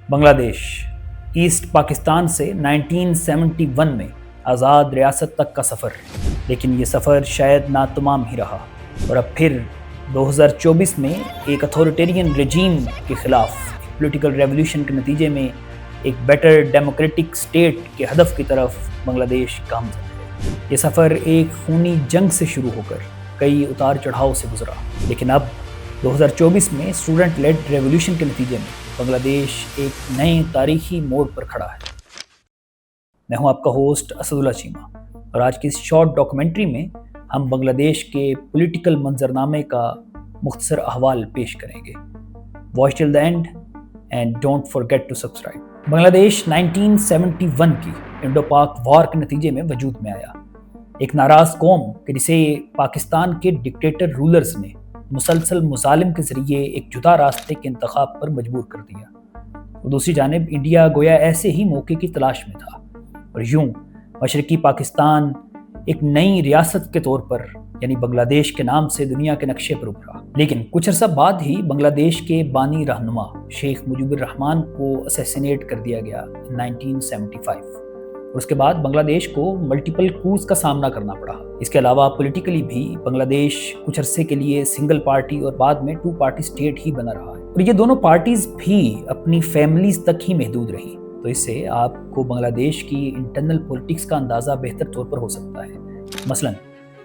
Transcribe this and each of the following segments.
بنگلہ دیش ایسٹ پاکستان سے 1971 میں آزاد ریاست تک کا سفر، لیکن یہ سفر شاید ناتمام ہی رہا اور اب پھر 2024 میں ایک اتھارٹیرین رجیم کے خلاف پولیٹیکل ریولیوشن کے نتیجے میں ایک بیٹر ڈیموکریٹک سٹیٹ کے ہدف کی طرف بنگلہ دیش گامزن ہے۔ یہ سفر ایک خونی جنگ سے شروع ہو کر کئی اتار چڑھاؤ سے گزرا، لیکن اب 2024 میں اسٹوڈنٹ لیڈ ریولیوشن کے نتیجے میں بنگلہ دیش ایک نئے تاریخی موڑ پر کھڑا ہے۔ میں ہوں آپ کا ہوسٹ اسد اللہ چیمہ، اور آج کی اس شارٹ ڈاکومنٹری میں ہم بنگلہ دیش کے پولیٹیکل منظرنامے کا مختصر احوال پیش کریں گے۔ Watch till the end and don't forget to subscribe. Bangladesh 1971 کی انڈو پاک وار کے نتیجے میں وجود میں آیا، ایک ناراض قوم کہ جسے پاکستان کے ڈکٹیٹر رولرز نے مسلسل مظالم کے ذریعے ایک جدا راستے کے انتخاب پر مجبور کر دیا۔ اور دوسری جانب انڈیا گویا ایسے ہی موقع کی تلاش میں تھا، اور یوں مشرقی پاکستان ایک نئی ریاست کے طور پر یعنی بنگلہ دیش کے نام سے دنیا کے نقشے پر ابھرا۔ لیکن کچھ عرصہ بعد ہی بنگلہ دیش کے بانی رہنما شیخ مجیب الرحمان کو اسیسینیٹ کر دیا گیا 1975، اور اس کے بعد بنگلہ دیش کو ملٹیپل کوز کا سامنا کرنا پڑا۔ اس کے علاوہ پولیٹیکلی بھی بنگلہ دیش کچھ عرصے کے لیے سنگل پارٹی اور بعد میں 2 پارٹی سٹیٹ ہی بنا رہا ہے، اور یہ دونوں پارٹیز بھی اپنی فیملیز تک ہی محدود رہیں، تو اس سے آپ کو بنگلہ دیش کی انٹرنل پولیٹکس کا اندازہ بہتر طور پر ہو سکتا ہے۔ مثلا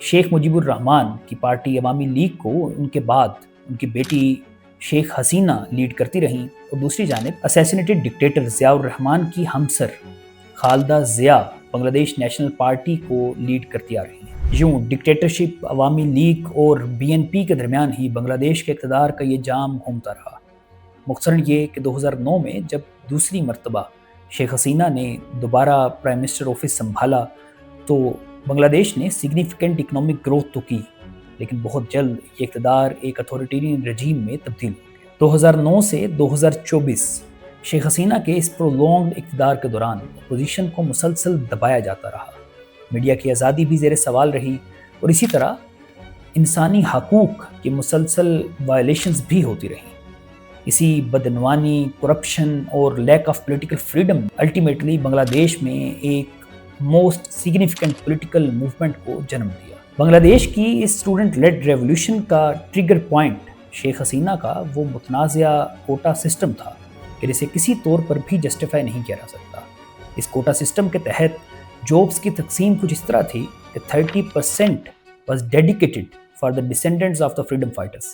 شیخ مجیب الرحمان کی پارٹی عوامی لیگ کو ان کے بعد ان کی بیٹی شیخ حسینہ لیڈ کرتی رہیں، اور دوسری جانب اسیسینیٹڈ ڈکٹیٹر ضیاء الرحمان کی ہمسر خالدہ ضیاء بنگلہ دیش نیشنل پارٹی کو لیڈ کرتی آ رہی ہیں۔ یوں ڈکٹیٹرشپ، عوامی لیگ اور BNP کے درمیان ہی بنگلہ دیش کے اقتدار کا یہ جام گھومتا رہا۔ مختصراً یہ کہ 2009 میں جب دوسری مرتبہ شیخ حسینہ نے دوبارہ پرائم منسٹر آفس سنبھالا تو بنگلہ دیش نے سگنیفیکنٹ اکنامک گروتھ تو کی، لیکن بہت جلد یہ اقتدار ایک اتھارٹیرین رجیم میں تبدیل ہو گیا۔ 2009 سے 2024 شیخ حسینہ کے اس پرولونگڈ اقتدار کے دوران اپوزیشن کو مسلسل دبایا جاتا رہا، میڈیا کی آزادی بھی زیر سوال رہی، اور اسی طرح انسانی حقوق کی مسلسل وائلیشنز بھی ہوتی رہیں۔ اسی بدعنوانی، کرپشن اور lack of political freedom ultimately Bangladesh میں ایک موسٹ سگنیفیکنٹ پولیٹیکل موومنٹ کو جنم دیا۔ بنگلہ دیش کی اس اسٹوڈنٹ لیڈ ریولیوشن کا ٹریگر پوائنٹ شیخ حسینہ کا وہ متنازع کوٹا سسٹم تھا کہ جسے کسی طور پر بھی جسٹیفائی نہیں کیا جا سکتا۔ اس کوٹا سسٹم کے تحت جابس کی تقسیم کچھ اس طرح تھی کہ 30% was dedicated for the descendants of the freedom fighters،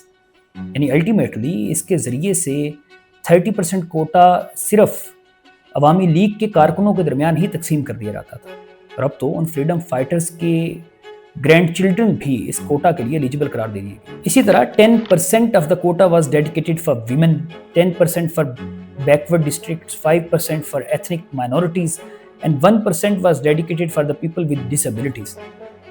یعنی الٹیمیٹلی اس کے ذریعے سے 30% کوٹا صرف عوامی لیگ کے کارکنوں کے درمیان ہی تقسیم کر دیا جاتا تھا، اور اب تو ان فریڈم فائٹرز کے گرینڈ چلڈرن بھی اس کوٹا کے لیے ایلیجیبل قرار دے دیے گئے۔ اسی طرح 10% of the quota was dedicated for women, 10% for backward districts, 5% for ethnic minorities and 1% was dedicated for the people with disabilities,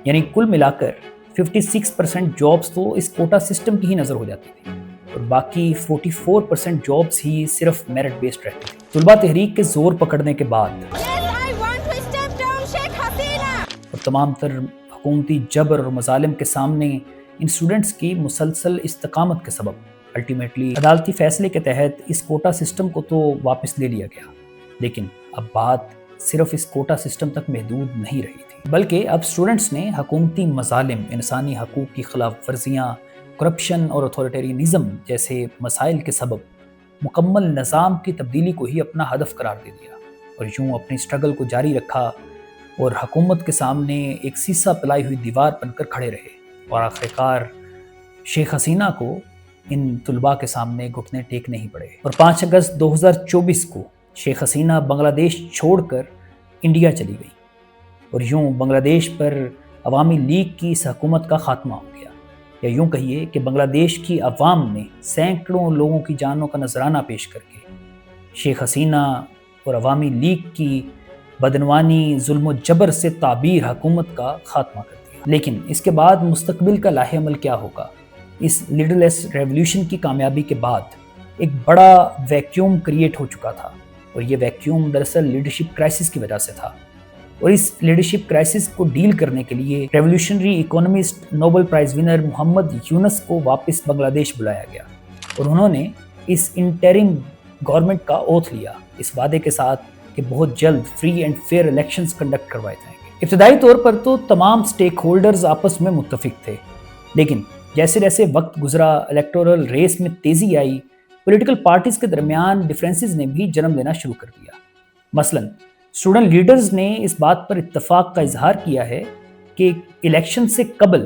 یعنی کل ملا کر 56% جابس تو اس کوٹا سسٹم کی ہی نظر ہو جاتی تھی، اور باقی 44% جابس ہی صرف میرٹ بیسڈ رہتی تھی۔ طلبہ تحریک کے زور پکڑنے کے بعد اور تمام تر حکومتی جبر اور مظالم کے سامنے ان اسٹوڈنٹس کی مسلسل استقامت کے سبب الٹیمیٹلی عدالتی فیصلے کے تحت اس کوٹا سسٹم کو تو واپس لے لیا گیا، لیکن اب بات صرف اس کوٹا سسٹم تک محدود نہیں رہی تھی، بلکہ اب اسٹوڈنٹس نے حکومتی مظالم، انسانی حقوق کی خلاف ورزیاں، کرپشن اور اتھارٹیرینزم جیسے مسائل کے سبب مکمل نظام کی تبدیلی کو ہی اپنا ہدف قرار دے دیا، اور یوں اپنی سٹرگل کو جاری رکھا اور حکومت کے سامنے ایک سیسا پلائی ہوئی دیوار بن کر کھڑے رہے، اور آخرکار شیخ حسینہ کو ان طلباء کے سامنے گھٹنے ٹیکنے ہی پڑے، اور 5 اگست 2024 کو شیخ حسینہ بنگلہ دیش چھوڑ کر انڈیا چلی گئی، اور یوں بنگلہ دیش پر عوامی لیگ کی اس حکومت کا خاتمہ ہو گیا، یا یوں کہیے کہ بنگلہ دیش کی عوام نے سینکڑوں لوگوں کی جانوں کا نذرانہ پیش کر کے شیخ حسینہ اور عوامی لیگ کی بدعنوانی، ظلم و جبر سے تعبیر حکومت کا خاتمہ کر دیا۔ لیکن اس کے بعد مستقبل کا لاہ عمل کیا ہوگا؟ اس لیڈر لیس ریولیوشن کی کامیابی کے بعد ایک بڑا ویکیوم کریٹ ہو چکا تھا، اور یہ ویکیوم دراصل لیڈرشپ کرائسس کی وجہ سے تھا، اور اس لیڈرشپ کرائسس کو ڈیل کرنے کے لیے revolutionary economist Nobel prize winner Muhammad Yunus کو واپس بنگلہ دیش بلایا گیا، اور انہوں نے اس انٹرم گورنمنٹ کا اوتھ لیا اس وعدے کے ساتھ کہ بہت جلد free and fair elections conduct کروائے جائیں گے۔ ابتدائی طور پر تو تمام سٹیک ہولڈرز آپس میں متفق تھے، لیکن جیسے جیسے وقت گزرا، الیکٹورل ریس میں تیزی آئی، پولیٹیکل پارٹیز کے درمیان ڈیفرنسز نے بھی جنم لینا شروع کر دیا۔ مثلا اسٹوڈنٹ لیڈرز نے اس بات پر اتفاق کا اظہار کیا ہے کہ الیکشن سے قبل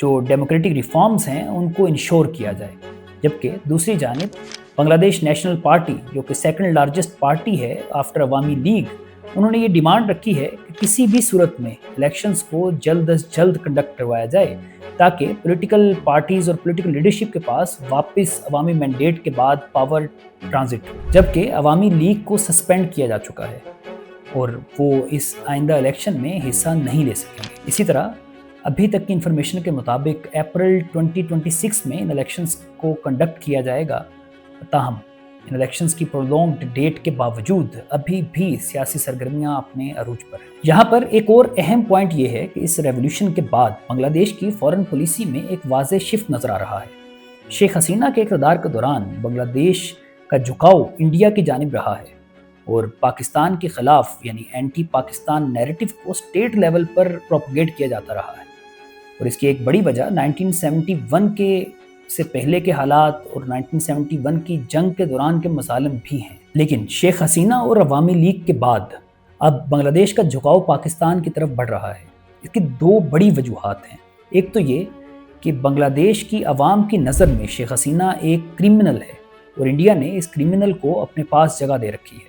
جو ڈیموکریٹک ریفارمز ہیں ان کو انشور کیا جائے، جبکہ دوسری جانب بنگلہ دیش نیشنل پارٹی جو کہ سیکنڈ لارجسٹ پارٹی ہے آفٹر عوامی لیگ، انہوں نے یہ ڈیمانڈ رکھی ہے کہ کسی بھی صورت میں الیکشنز کو جلد از جلد کنڈکٹ کروایا جائے تاکہ پولیٹیکل پارٹیز اور پولیٹیکل لیڈرشپ کے پاس واپس عوامی مینڈیٹ کے بعد پاور ٹرانزٹ ہو، جبکہ عوامی لیگ کو سسپینڈ کیا جا چکا ہے اور وہ اس آئندہ الیکشن میں حصہ نہیں لے سکیں گے۔ اسی طرح ابھی تک کی انفارمیشن کے مطابق اپریل 2026 میں ان الیکشنز کو کنڈکٹ کیا جائے گا، تاہم ان الیکشنز کی پرولونگڈ ڈیٹ کے باوجود ابھی بھی سیاسی سرگرمیاں اپنے عروج پر ہیں۔ یہاں پر ایک اور اہم پوائنٹ یہ ہے کہ اس ریولیوشن کے بعد بنگلہ دیش کی فورن پالیسی میں ایک واضح شفٹ نظر آ رہا ہے۔ شیخ حسینہ کے اقتدار کے دوران بنگلہ دیش کا جھکاؤ انڈیا کی جانب رہا ہے اور پاکستان کے خلاف یعنی اینٹی پاکستان نیریٹو کو اسٹیٹ لیول پر پروپیگیٹ کیا جاتا رہا ہے، اور اس کی ایک بڑی وجہ 1971 کے سے پہلے کے حالات اور 1971 کی جنگ کے دوران کے مظالم بھی ہیں۔ لیکن شیخ حسینہ اور عوامی لیگ کے بعد اب بنگلہ دیش کا جھکاؤ پاکستان کی طرف بڑھ رہا ہے۔ اس کی دو بڑی وجوہات ہیں۔ ایک تو یہ کہ بنگلہ دیش کی عوام کی نظر میں شیخ حسینہ ایک کرمنل ہے اور انڈیا نے اس کرمنل کو اپنے پاس جگہ دے رکھی ہے،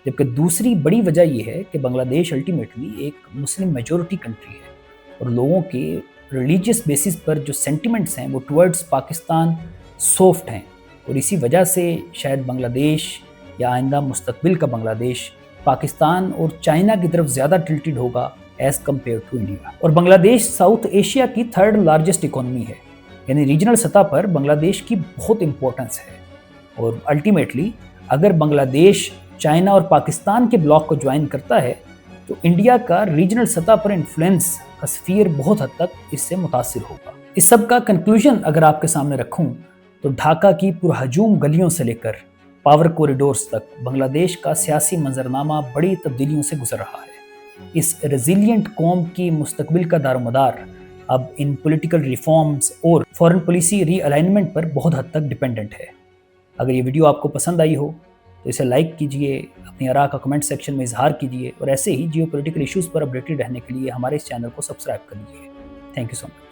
جبکہ دوسری بڑی وجہ یہ ہے کہ بنگلہ دیش الٹیمیٹلی ایک مسلم میجورٹی کنٹری ہے اور لوگوں کے ریلیجیس بیسس پر جو سینٹیمنٹس ہیں وہ ٹورڈز پاکستان سافٹ ہیں، اور اسی وجہ سے شاید بنگلہ دیش یا آئندہ مستقبل کا بنگلہ دیش پاکستان اور چائنا کی طرف زیادہ ٹلٹڈ ہوگا ایز کمپیئر ٹو انڈیا۔ اور بنگلہ دیش ساؤتھ ایشیا کی تھرڈ لارجسٹ اکانومی ہے، یعنی ریجنل سطح پر بنگلہ دیش کی بہت امپورٹنس ہے، اور الٹیمیٹلی اگر بنگلہ دیش چائنا اور پاکستان کے بلاک کو جوائن کرتا ہے تو انڈیا کا ریجنل سطح پر انفلوئنس کا سفیر بہت حد تک اس سے متاثر ہوگا۔ اس سب کا کنکلوژن اگر آپ کے سامنے رکھوں تو ڈھاکہ کی پرہجوم گلیوں سے لے کر پاور کوریڈورز تک بنگلہ دیش کا سیاسی منظرنامہ بڑی تبدیلیوں سے گزر رہا ہے۔ اس ریزیلینٹ قوم کی مستقبل کا دار و مدار اب ان پولیٹیکل ریفارمز اور فورن پالیسی ری الائنمنٹ پر بہت حد تک ڈیپینڈنٹ ہے۔ اگر یہ ویڈیو آپ کو پسند آئی ہو تو اسے لائک کیجئے، اپنی آراء کا کمنٹ سیکشن میں اظہار کیجئے، اور ایسے ہی جیو پولیٹیکل ایشوز پر اپڈیٹڈ رہنے کے لیے ہمارے اس چینل کو سبسکرائب کر لیجئے۔ Thank you so much.